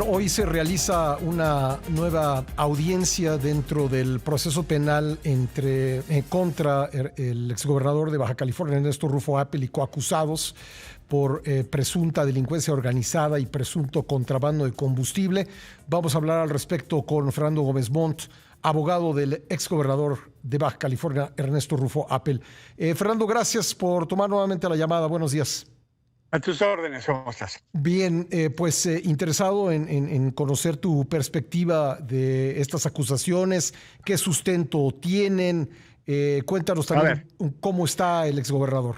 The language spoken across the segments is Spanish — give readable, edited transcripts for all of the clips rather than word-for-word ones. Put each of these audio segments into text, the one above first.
Hoy se realiza una nueva audiencia dentro del proceso penal contra el exgobernador de Baja California, Ernesto Rufo Appel, y coacusados por presunta delincuencia organizada y presunto contrabando de combustible. Vamos a hablar al respecto con Fernando Gómez Montt, abogado del exgobernador de Baja California, Ernesto Rufo Appel. Fernando, gracias por tomar nuevamente la llamada. Buenos días. A tus órdenes, ¿cómo estás? Bien, interesado en conocer tu perspectiva de estas acusaciones, qué sustento tienen. Cuéntanos también cómo está el exgobernador.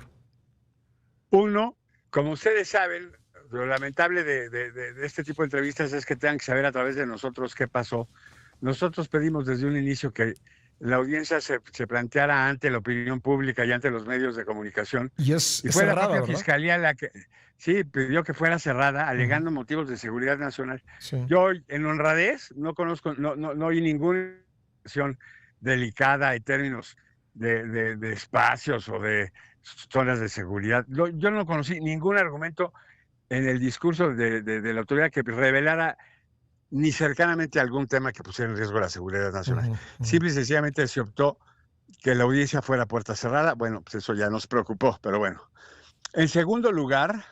Uno, como ustedes saben, lo lamentable de este tipo de entrevistas es que tengan que saber a través de nosotros qué pasó. Nosotros pedimos desde un inicio que la audiencia se planteara ante la opinión pública y ante los medios de comunicación. Y fue cerrada, la propia ¿verdad? Fiscalía la que sí pidió que fuera cerrada, alegando motivos de seguridad nacional. Sí. Yo, en honradez, no conozco, no hay ninguna situación delicada en términos de espacios o de zonas de seguridad. Yo no conocí ningún argumento en el discurso de la autoridad que revelara ni cercanamente algún tema que pusiera en riesgo la seguridad nacional. Simple y sencillamente se optó que la audiencia fuera puerta cerrada. Bueno, pues eso ya nos preocupó, pero bueno. En segundo lugar,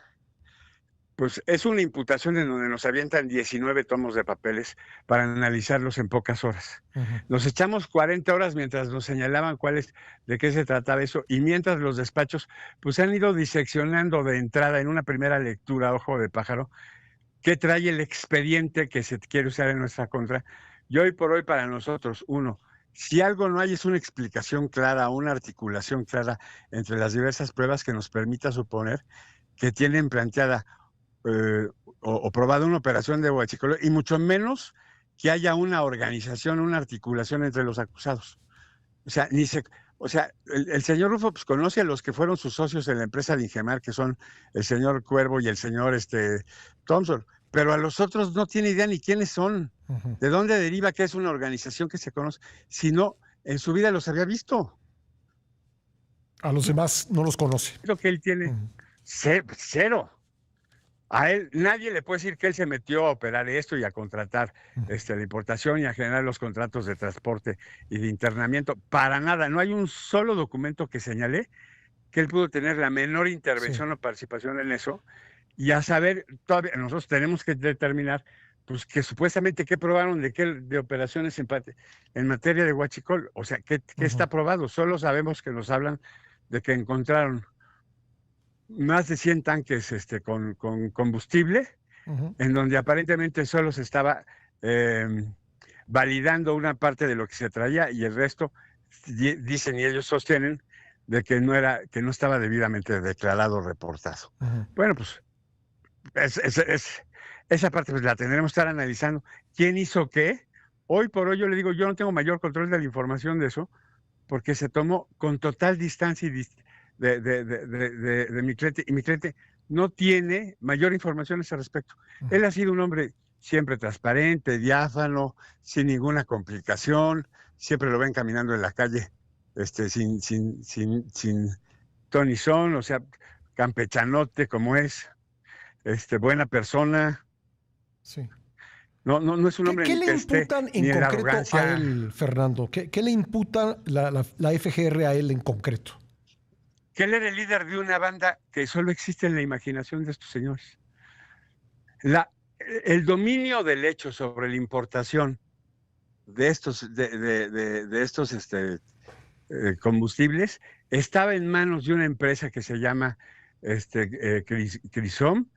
pues es una imputación en donde nos avientan 19 tomos de papeles para analizarlos en pocas horas. Nos echamos 40 horas mientras nos señalaban de qué se trataba eso, y mientras los despachos pues han ido diseccionando de entrada en una primera lectura, ojo de pájaro, qué trae el expediente que se quiere usar en nuestra contra. Y hoy por hoy para nosotros, uno, si algo no hay es una explicación clara, una articulación clara entre las diversas pruebas que nos permita suponer que tienen planteada o probada una operación de huachicoleo, y mucho menos que haya una organización, una articulación entre los acusados. O sea, el señor Rufo pues, conoce a los que fueron sus socios en la empresa de Ingemar, que son el señor Cuervo y el señor Thompson, pero a los otros no tiene idea ni quiénes son, de dónde deriva que es una organización que se conoce, sino en su vida los había visto. A los demás no los conoce. Creo que él tiene cero. A él nadie le puede decir que él se metió a operar esto y a contratar la importación y a generar los contratos de transporte y de internamiento. Para nada, no hay un solo documento que señale que él pudo tener la menor intervención o participación en eso. Y a saber, todavía nosotros tenemos que determinar pues que supuestamente qué probaron de operaciones en materia de huachicol. O sea, ¿qué está probado? Solo sabemos que nos hablan de que encontraron más de 100 tanques con combustible, en donde aparentemente solo se estaba validando una parte de lo que se traía, y el resto dicen y ellos sostienen de que no estaba debidamente declarado o reportado. Bueno, pues esa parte pues la tendremos que estar analizando. ¿Quién hizo qué? Hoy por hoy yo le digo, yo no tengo mayor control de la información de eso, porque se tomó con total distancia de mi cliente, y mi cliente no tiene mayor información a ese respecto. Él ha sido un hombre siempre transparente, diáfano, sin ninguna complicación, siempre lo ven caminando en la calle sin ton y son, o sea, campechanote como es, buena persona. Sí. No es un hombre ¿Qué ni le que imputan esté en ni en la concreto arrogancia. a él, Fernando? ¿Qué le imputa la FGR a él en concreto? Que él era el líder de una banda que solo existe en la imaginación de estos señores. El dominio del hecho sobre la importación de estos combustibles estaba en manos de una empresa que se llama Crisom,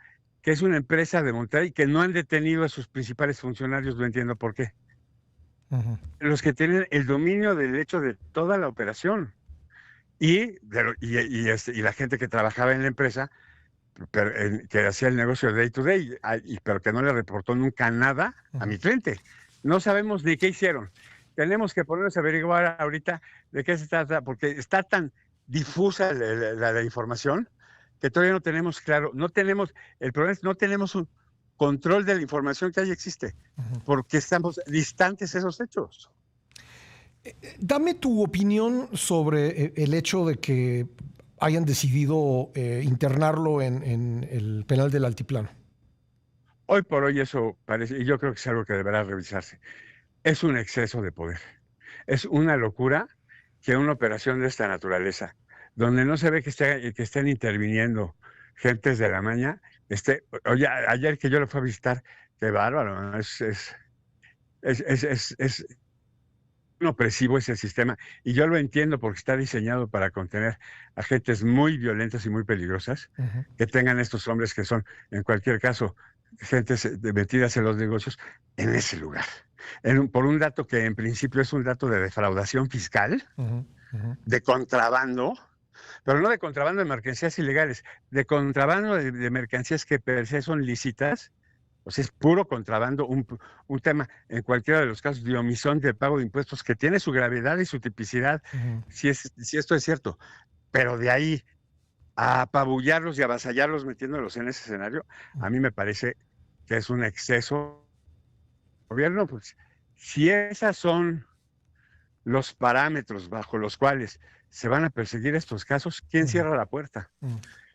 que es una empresa de Monterrey, que no han detenido a sus principales funcionarios, no entiendo por qué. Los que tienen el dominio del hecho de toda la operación. Y la gente que trabajaba en la empresa, que hacía el negocio day to day, pero que no le reportó nunca nada a mi cliente. No sabemos ni qué hicieron. Tenemos que ponernos a averiguar ahorita de qué se trata, porque está tan difusa la información que todavía no tenemos claro. El problema es que no tenemos un control de la información que ahí existe, porque estamos distantes de esos hechos. Dame tu opinión sobre el hecho de que hayan decidido internarlo en el penal del Altiplano. Hoy por hoy eso parece, y yo creo que es algo que deberá revisarse, es un exceso de poder. Es una locura que una operación de esta naturaleza, donde no se ve que estén interviniendo gentes de la maña, oye, ayer que yo lo fui a visitar, qué bárbaro, ¿no? Es un opresivo ese sistema, y yo lo entiendo porque está diseñado para contener a gentes muy violentas y muy peligrosas, que tengan estos hombres que son, en cualquier caso, gentes metidas en los negocios en ese lugar. Por un dato que en principio es un dato de defraudación fiscal, de contrabando, pero no de contrabando de mercancías ilegales, de contrabando de mercancías que per se son lícitas. O sea, es puro contrabando, un tema en cualquiera de los casos de omisión de pago de impuestos que tiene su gravedad y su tipicidad, si esto es cierto. Pero de ahí a apabullarlos y avasallarlos metiéndolos en ese escenario, a mí me parece que es un exceso. Gobierno, pues, si esos son los parámetros bajo los cuales se van a perseguir estos casos, ¿quién cierra la puerta?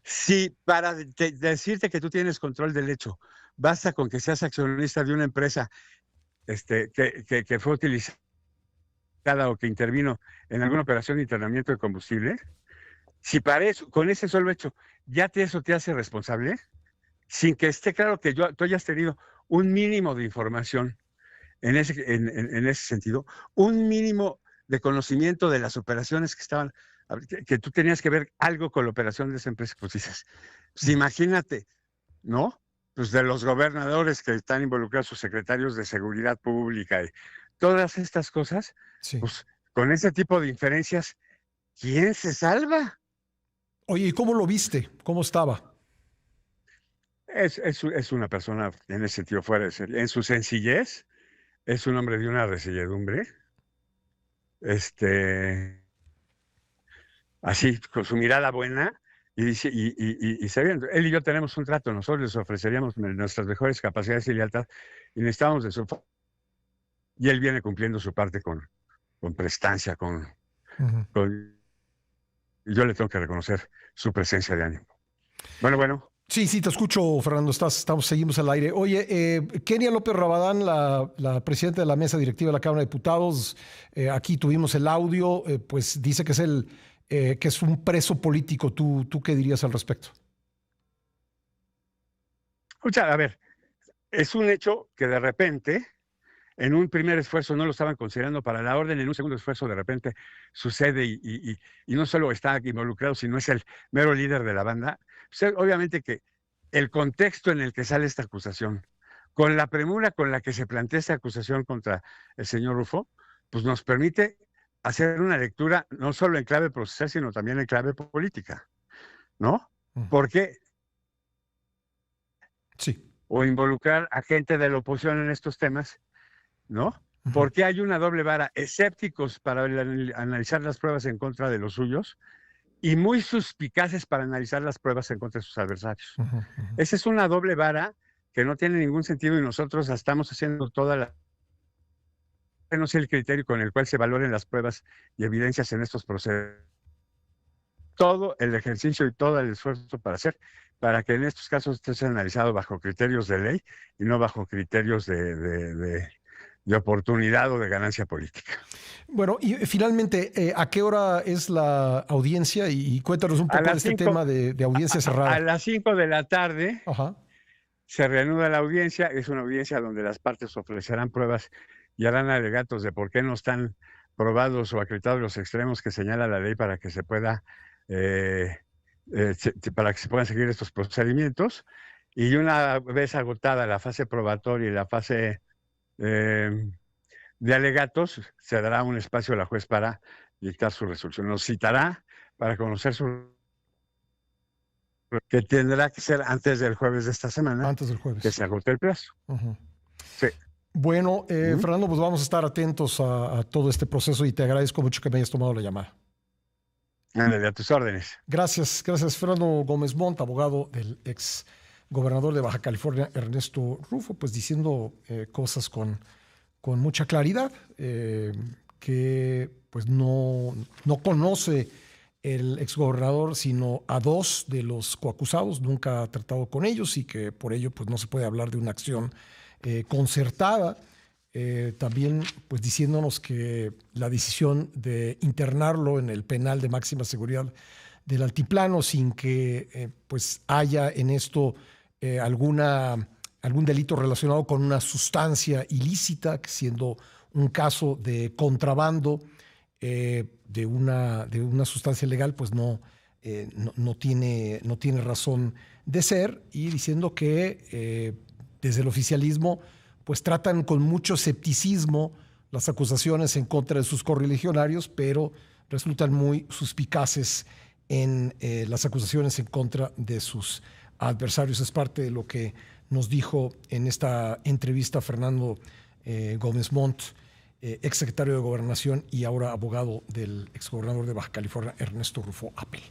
Si para decirte que tú tienes control del hecho, basta con que seas accionista de una empresa que fue utilizada o que intervino en alguna operación de internamiento de combustible, si para eso, con ese solo hecho, eso te hace responsable, sin que esté claro que tú hayas tenido un mínimo de información en ese sentido, un mínimo de conocimiento de las operaciones que tú tenías que ver algo con la operación de esa empresa, pues dices, pues imagínate, ¿no? Pues de los gobernadores que están involucrados, sus secretarios de seguridad pública y todas estas cosas, pues con ese tipo de inferencias, ¿quién se salva? Oye, ¿y cómo lo viste? ¿Cómo estaba? Es una persona en ese sentido fuera de serie. En su sencillez, es un hombre de una reselledumbre, así, con su mirada buena, y sabiendo, él y yo tenemos un trato, nosotros les ofreceríamos nuestras mejores capacidades y lealtad, y necesitamos de su... Y él viene cumpliendo su parte con prestancia, y yo le tengo que reconocer su presencia de ánimo. Bueno. Sí, te escucho, Fernando. Seguimos al aire. Oye, Kenia López Rabadán, la presidenta de la mesa directiva de la Cámara de Diputados, aquí tuvimos el audio, pues dice que es un preso político. ¿Tú qué dirías al respecto? Escucha, a ver, es un hecho que de repente, en un primer esfuerzo no lo estaban considerando para la orden, en un segundo esfuerzo de repente sucede y no solo está involucrado, sino es el mero líder de la banda. Pues, obviamente que el contexto en el que sale esta acusación, con la premura con la que se plantea esta acusación contra el señor Rufo, pues nos permite hacer una lectura no solo en clave procesal, sino también en clave política, ¿no? Porque o involucrar a gente de la oposición en estos temas, ¿no? Porque hay una doble vara, escépticos para analizar las pruebas en contra de los suyos y muy suspicaces para analizar las pruebas en contra de sus adversarios. Esa es una doble vara que no tiene ningún sentido y nosotros estamos haciendo no sé el criterio con el cual se valoren las pruebas y evidencias en estos procesos. Todo el ejercicio y todo el esfuerzo para que en estos casos esté analizado bajo criterios de ley y no bajo criterios de oportunidad o de ganancia política. Bueno, y finalmente, ¿a qué hora es la audiencia? Y cuéntanos un poco de este tema de audiencia cerrada. A las 5 de la tarde se reanuda la audiencia. Es una audiencia donde las partes ofrecerán pruebas y harán alegatos de por qué no están probados o acreditados los extremos que señala la ley para que se pueda para que se puedan seguir estos procedimientos. Y una vez agotada la fase probatoria y la fase de alegatos, se dará un espacio a la juez para dictar su resolución. Nos citará para conocer que tendrá que ser antes del jueves de esta semana. Antes del jueves. Que se agote el plazo. Sí. Bueno, Fernando, pues vamos a estar atentos a todo este proceso y te agradezco mucho que me hayas tomado la llamada. A tus órdenes. Gracias, Fernando Gómez Montt, abogado del ex gobernador de Baja California, Ernesto Rufo, pues diciendo cosas con mucha claridad, que pues no conoce el exgobernador, sino a 2 de los coacusados. Nunca ha tratado con ellos y que por ello pues, no se puede hablar de una acción concertada. También pues, diciéndonos que la decisión de internarlo en el penal de máxima seguridad del Altiplano sin que pues haya en esto algún delito relacionado con una sustancia ilícita, siendo un caso de contrabando de una sustancia legal, pues no tiene razón de ser, y diciendo que desde el oficialismo pues tratan con mucho escepticismo las acusaciones en contra de sus correligionarios, pero resultan muy suspicaces en las acusaciones en contra de sus adversarios. Es parte de lo que nos dijo en esta entrevista Fernando Gómez Montt, exsecretario de Gobernación y ahora abogado del exgobernador de Baja California, Ernesto Rufo Apel.